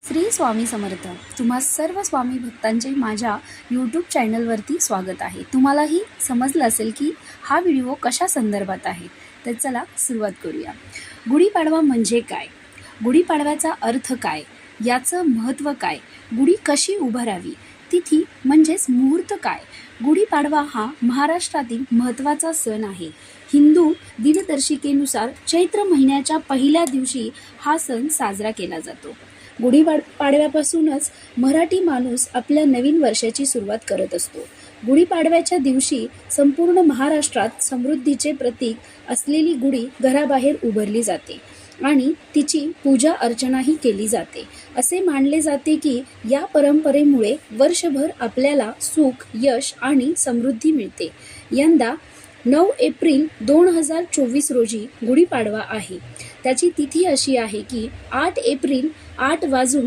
श्री स्वामी समर्थ. तुम्हा सर्व स्वामी भक्तांचे माझ्या यूट्यूब चॅनलवरती स्वागत आहे. तुम्हालाही समजलं असेल की हा व्हिडिओ कशा संदर्भात आहे. तर चला सुरुवात करूया. गुढीपाडवा म्हणजे काय? गुढीपाडव्याचा अर्थ काय? याचं महत्त्व काय? गुढी कशी उभारावी? तिथी म्हणजेच मुहूर्त काय? गुढीपाडवा हा महाराष्ट्रातील महत्त्वाचा सण आहे. हिंदू दिनदर्शिकेनुसार चैत्र महिन्याच्या पहिल्या दिवशी हा सण साजरा केला जातो. गुढीपाडव्यापासूनच मराठी माणूस आपल्या नवीन वर्षाची सुरुवात करत असतो. गुढीपाडव्याच्या दिवशी संपूर्ण महाराष्ट्रात समृद्धीचे प्रतीक असलेली गुढी घराबाहेर उभारली जाते आणि तिची पूजा अर्चनाही केली जाते. असे मानले जाते की या परंपरेमुळे वर्षभर आपल्याला सुख, यश आणि समृद्धी मिळते. यंदा 9 एप्रिल 2024 रोजी गुढीपाडवा आहे. त्याची तिथी अशी आहे की 8 एप्रिल 8 वाजून